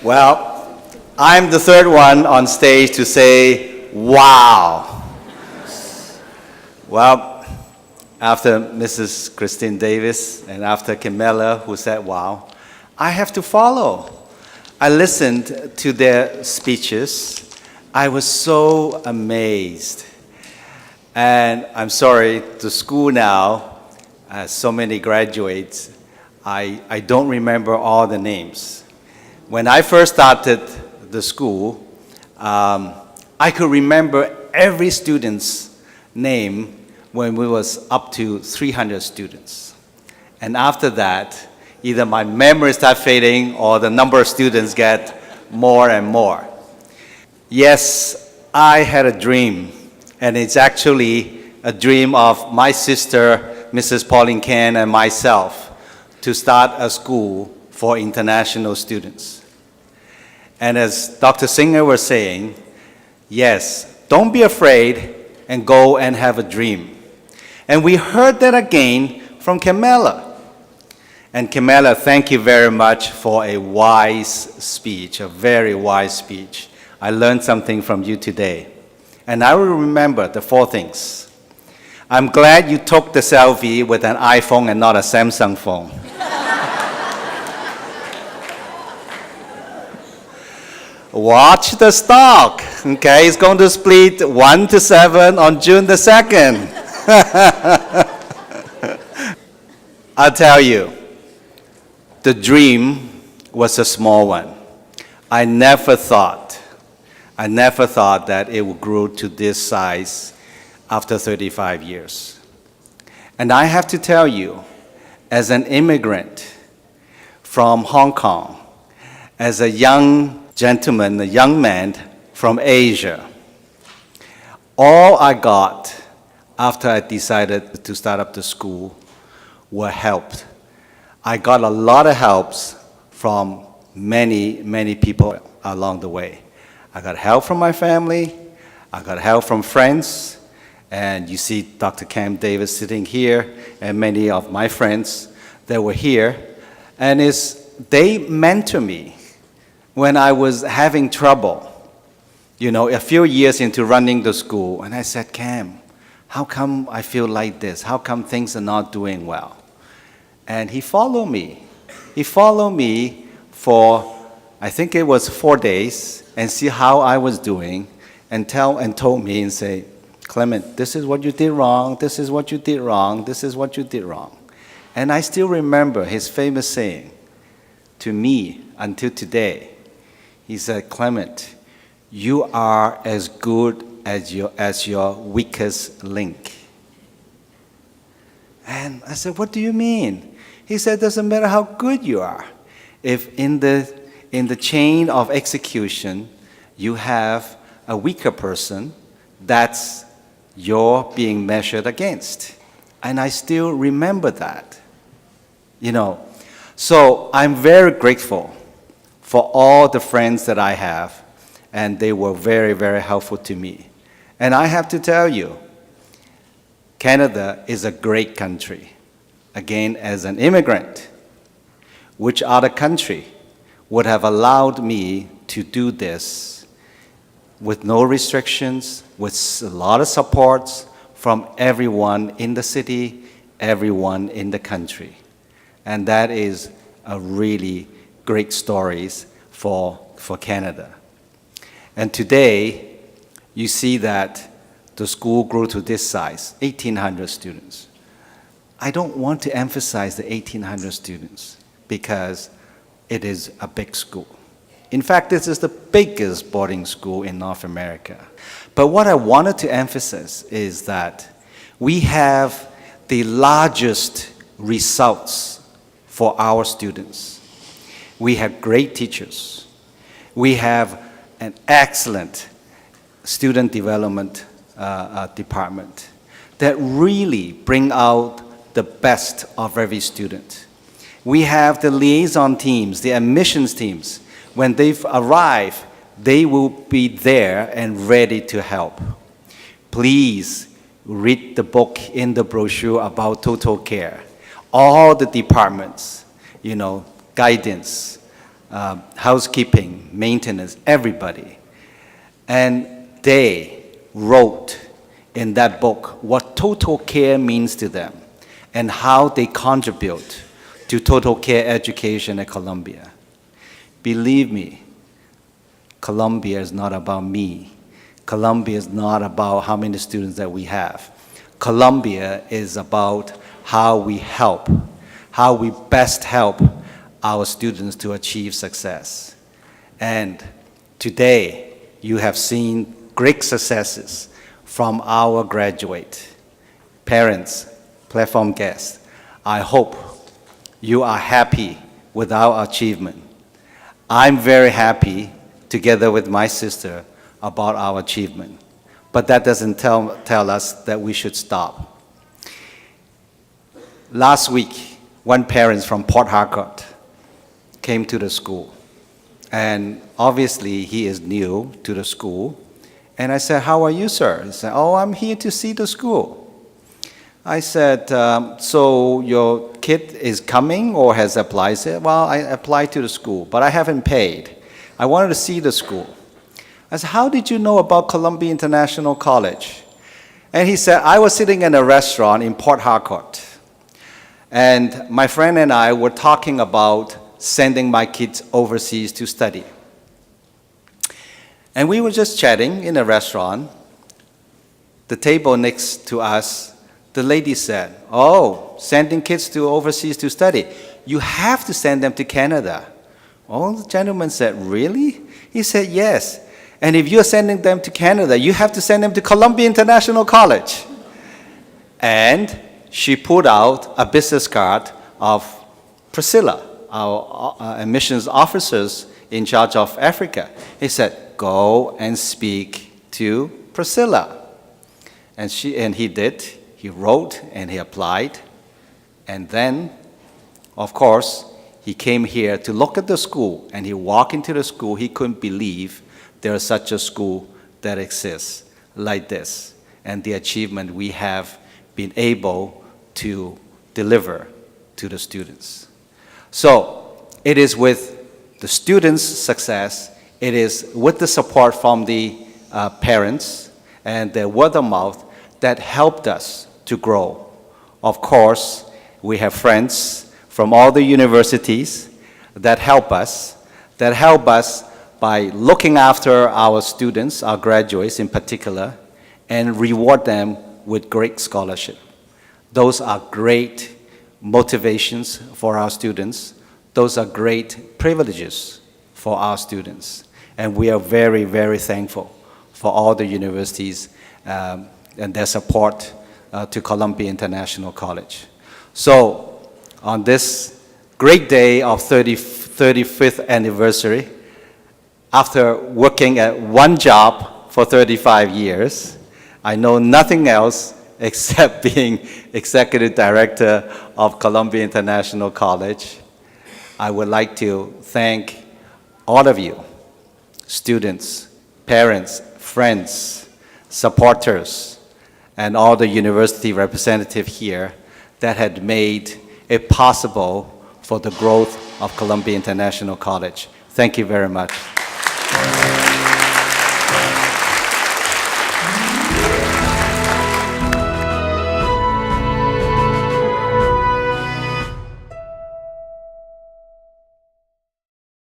Well, I'm the third one on stage to say, wow. Well, after Mrs. Christine Davis and after Camilla, who said, wow, I have to follow. I listened to their speeches. I was so amazed. And I'm sorry, the school now has so many graduates. I don't remember all the names. When I first started the school, I could remember every student's name when we was up to 300 students. And after that, either my memory started fading or the number of students get more and more. Yes, I had a dream, and it's actually a dream of my sister, Mrs. Pauline Chan, and myself to start a school for international students. And as Dr. Singer was saying, yes, don't be afraid and go and have a dream. And we heard that again from Camilla. And Camilla, thank you very much for a wise speech, a very wise speech. I learned something from you today. And I will remember the 4 things. I'm glad you took the selfie with an iPhone and not a Samsung phone. Watch the stock, okay? It's going to split 1 to 7 on June the 2nd. I'll tell you, the dream was a small one. I never thought that it would grow to this size after 35 years. And I have to tell you, as an immigrant from Hong Kong, as a young gentleman, a young man from Asia, all I got after I decided to start up the school were helped. I got a lot of helps from many, many people along the way. I got help from my family, I got help from friends, and you see Dr. Cam Davis sitting here, and many of my friends that were here, and they mentor me when I was having trouble, a few years into running the school, and I said, Cam, how come I feel like this? How come things are not doing well? And he followed me. He followed me for, I think it was 4 days, and see how I was doing, and told me and say, Clement, this is what you did wrong, this is what you did wrong, this is what you did wrong. And I still remember his famous saying to me until today. He said, Clement, you are as good as your weakest link. And I said, what do you mean? He said, doesn't matter how good you are. If in the chain of execution, you have a weaker person, that's you're being measured against. And I still remember that. So I'm very grateful for all the friends that I have, and they were very, very helpful to me. And I have to tell you, Canada is a great country. Again, as an immigrant, which other country would have allowed me to do this with no restrictions, with a lot of supports from everyone in the city, everyone in the country. And that is a really great stories for Canada. And today, you see that the school grew to this size, 1,800 students. I don't want to emphasize the 1,800 students because it is a big school. In fact, this is the biggest boarding school in North America. But what I wanted to emphasize is that we have the largest results for our students. We have great teachers. We have an excellent student development department that really bring out the best of every student. We have the liaison teams, the admissions teams. When they've arrived, they will be there and ready to help. Please read the book in the brochure about total care. All the departments, guidance, housekeeping, maintenance, everybody. And they wrote in that book what total care means to them and how they contribute to total care education at Columbia. Believe me, Columbia is not about me. Columbia is not about how many students that we have. Columbia is about how we help, how we best help our students to achieve success. And today, you have seen great successes from our graduate, parents, platform guests. I hope you are happy with our achievement. I'm very happy, together with my sister, about our achievement. But that doesn't tell us that we should stop. Last week, one parent from Port Harcourt came to the school. And obviously, he is new to the school. And I said, "How are you, sir?" He said, "Oh, I'm here to see the school." I said, "So your kid is coming or has applied?" He said, "Well, I applied to the school, but I haven't paid. I wanted to see the school." I said, "How did you know about Columbia International College?" And he said, "I was sitting in a restaurant in Port Harcourt, and my friend and I were talking about sending my kids overseas to study. And we were just chatting in a restaurant. The table next to us, the lady said, 'Oh, sending kids to overseas to study. You have to send them to Canada.' Oh, the gentleman said, 'Really?' He said, 'Yes. And if you're sending them to Canada, you have to send them to Columbia International College.' And she pulled out a business card of Priscilla, our admissions officers in charge of Africa. He said, 'Go and speak to Priscilla.' And he did. He wrote and he applied. And then, of course, he came here to look at the school, and he walked into the school. He couldn't believe there is such a school that exists like this, and the achievement we have been able to deliver to the students. So it is with the students' success, it is with the support from the parents and the word of mouth that helped us to grow. Of course, we have friends from all the universities that help us by looking after our students, our graduates in particular, and reward them with great scholarship. Those are great motivations for our students. Those are great privileges for our students. And we are very, very thankful for all the universities and their support to Columbia International College. So on this great day of 35th anniversary, after working at one job for 35 years, I know nothing else except being Executive Director of Columbia International College. I would like to thank all of you, students, parents, friends, supporters, and all the university representatives here that had made it possible for the growth of Columbia International College. Thank you very much.